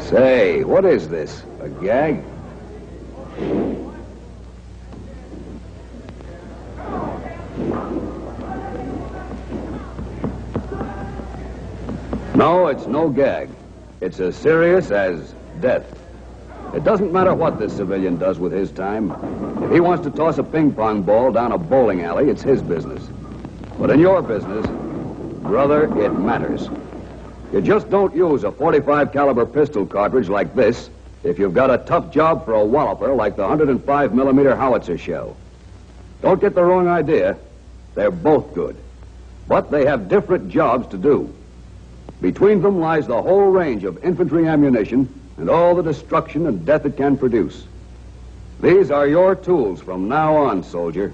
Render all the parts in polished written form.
Say, what is this? A gag? No, it's no gag. It's as serious as death. It doesn't matter what this civilian does with his time. If he wants to toss a ping pong ball down a bowling alley, it's his business. But in your business, brother, it matters. You just don't use a .45 caliber pistol cartridge like this if you've got a tough job for a walloper like the 105 millimeter howitzer shell. Don't get the wrong idea. They're both good. But they have different jobs to do. Between them lies the whole range of infantry ammunition and all the destruction and death it can produce. These are your tools from now on, soldier.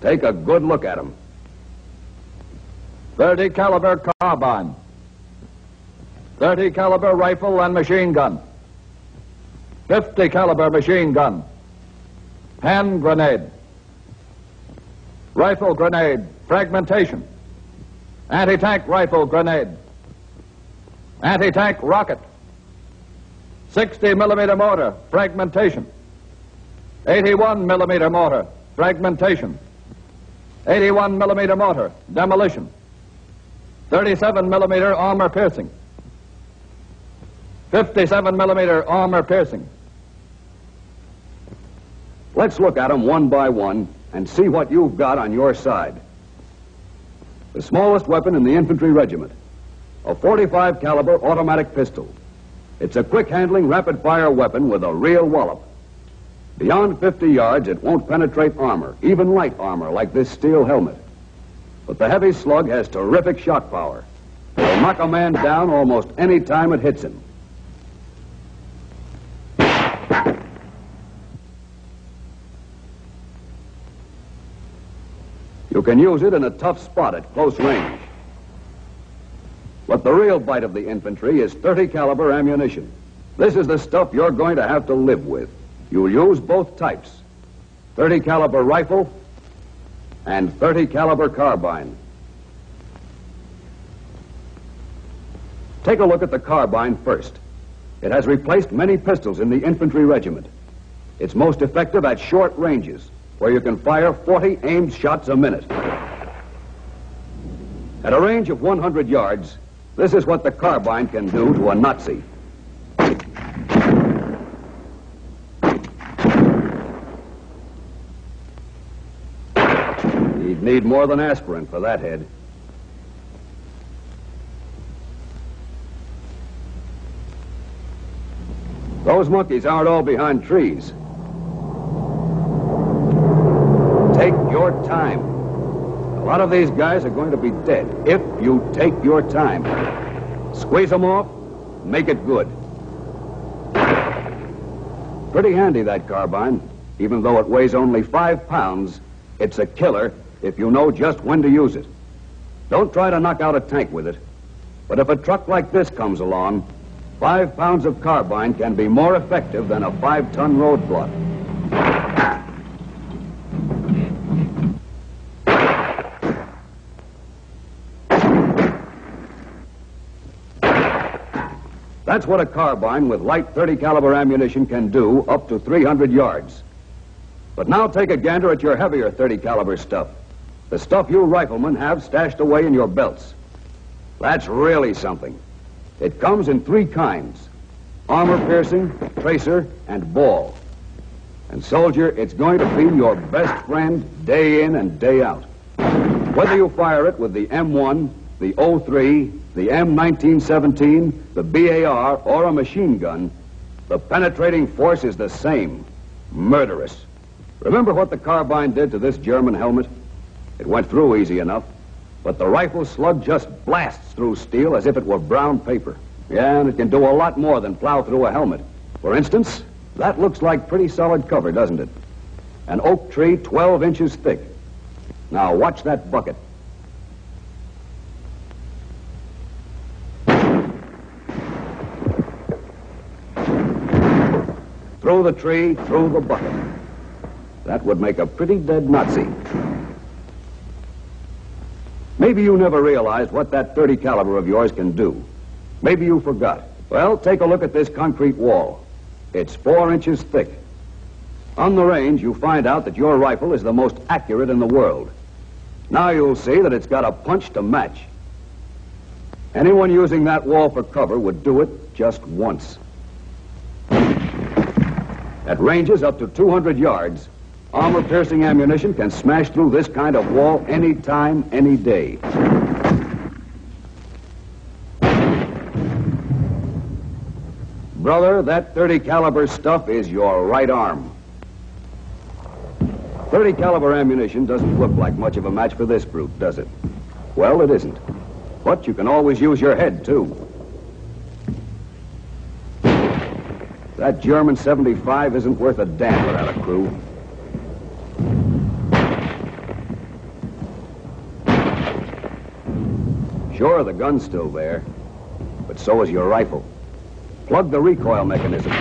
Take a good look at them. 30 caliber carbine. 30 caliber rifle and machine gun. 50 caliber machine gun. Hand grenade. Rifle grenade, fragmentation. Anti-tank rifle grenade. Anti-tank rocket. 60 millimeter mortar, fragmentation. 81 millimeter mortar, fragmentation. 81 millimeter mortar, demolition. 37 millimeter armor piercing. 57 millimeter armor piercing. Let's look at them one by one and see what you've got on your side. The smallest weapon in the infantry regiment, a .45 caliber automatic pistol. It's a quick-handling, rapid-fire weapon with a real wallop. Beyond 50 yards, it won't penetrate armor, even light armor like this steel helmet. But the heavy slug has terrific shot power. It'll knock a man down almost any time it hits him. You can use it in a tough spot at close range. But the real bite of the infantry is 30 caliber ammunition. This is the stuff you're going to have to live with. You'll use both types, 30 caliber rifle and 30 caliber carbine. Take a look at the carbine first. It has replaced many pistols in the infantry regiment. It's most effective at short ranges, where you can fire 40 aimed shots a minute. At a range of 100 yards, this is what the carbine can do to a Nazi. You'd need more than aspirin for that head. Those monkeys aren't all behind trees. Take your time. A lot of these guys are going to be dead if you take your time. Squeeze them off, make it good. Pretty handy, that carbine. Even though it weighs only 5 pounds, it's a killer if you know just when to use it. Don't try to knock out a tank with it. But if a truck like this comes along, 5 pounds of carbine can be more effective than a 5-ton roadblock. That's what a carbine with light 30 caliber ammunition can do up to 300 yards. But now take a gander at your heavier 30 caliber stuff. The stuff you riflemen have stashed away in your belts. That's really something. It comes in 3 kinds: armor piercing, tracer, and ball. And soldier, it's going to be your best friend day in and day out. Whether you fire it with the M1, the 03, the M1917, the BAR, or a machine gun, the penetrating force is the same: murderous. Remember what the carbine did to this German helmet? It went through easy enough, but the rifle slug just blasts through steel as if it were brown paper. Yeah, and it can do a lot more than plow through a helmet. For instance, that looks like pretty solid cover, doesn't it? An oak tree 12 inches thick. Now watch that bucket. Through the tree, through the bucket. That would make a pretty dead Nazi. Maybe you never realized what that 30 caliber of yours can do. Maybe you forgot. Well, take a look at this concrete wall. It's 4 inches thick. On the range, you find out that your rifle is the most accurate in the world. Now you'll see that it's got a punch to match. Anyone using that wall for cover would do it just once. At ranges up to 200 yards, armor-piercing ammunition can smash through this kind of wall any time, any day. Brother, that 30 caliber stuff is your right arm. 30 caliber ammunition doesn't look like much of a match for this brute, does it? Well, it isn't. But you can always use your head, too. That German 75 isn't worth a damn without a crew. Sure, the gun's still there, but so is your rifle. Plug the recoil mechanism.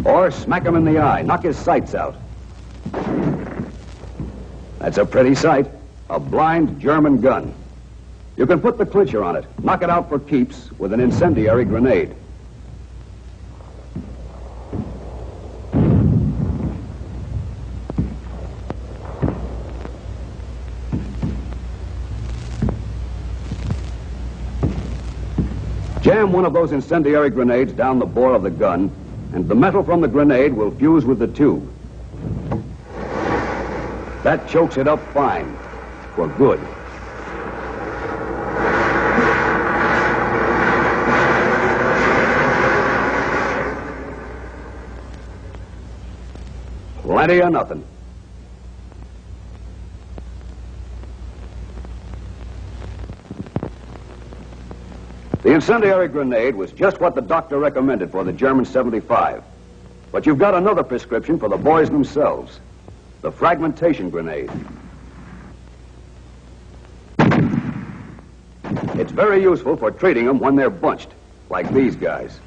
Or smack him in the eye, knock his sights out. That's a pretty sight, a blind German gun. You can put the clincher on it, knock it out for keeps with an incendiary grenade. Jam one of those incendiary grenades down the bore of the gun, and the metal from the grenade will fuse with the tube. That chokes it up fine, for good. Plenty of nothing. The incendiary grenade was just what the doctor recommended for the German 75. But you've got another prescription for the boys themselves. The fragmentation grenade. It's very useful for treating them when they're bunched, like these guys.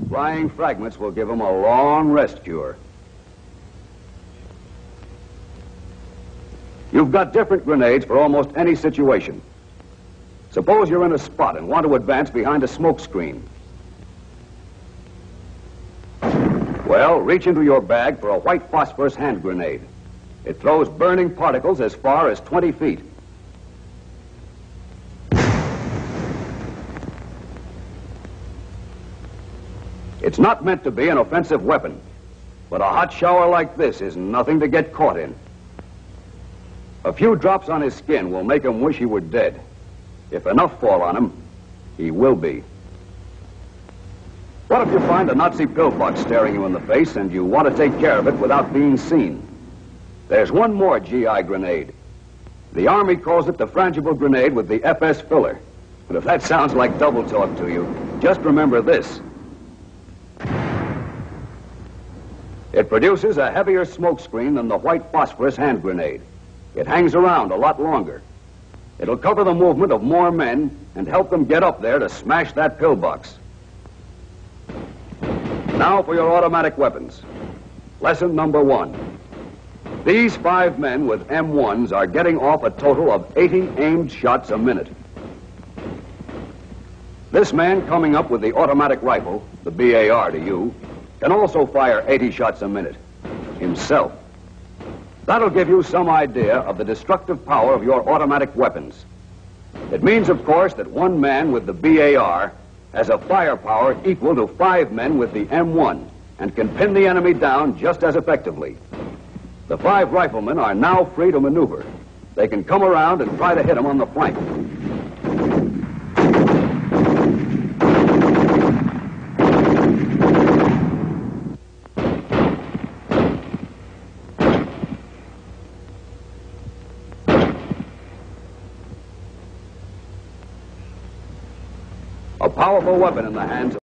Flying fragments will give them a long rest cure. You've got different grenades for almost any situation. Suppose you're in a spot and want to advance behind a smoke screen. Well, reach into your bag for a white phosphorus hand grenade. It throws burning particles as far as 20 feet. It's not meant to be an offensive weapon, but a hot shower like this is nothing to get caught in. A few drops on his skin will make him wish he were dead. If enough fall on him, he will be. What if you find a Nazi pillbox staring you in the face and you want to take care of it without being seen? There's one more GI grenade. The Army calls it the frangible grenade with the FS filler. But if that sounds like double talk to you, just remember this. It produces a heavier smoke screen than the white phosphorus hand grenade. It hangs around a lot longer. It'll cover the movement of more men and help them get up there to smash that pillbox. Now for your automatic weapons. Lesson number 1. These 5 men with M1s are getting off a total of 80 aimed shots a minute. This man coming up with the automatic rifle, the BAR to you, can also fire 80 shots a minute, himself. That'll give you some idea of the destructive power of your automatic weapons. It means, of course, that one man with the BAR has a firepower equal to 5 men with the M1 and can pin the enemy down just as effectively. The 5 riflemen are now free to maneuver. They can come around and try to hit him on the flank. A powerful weapon in the hands of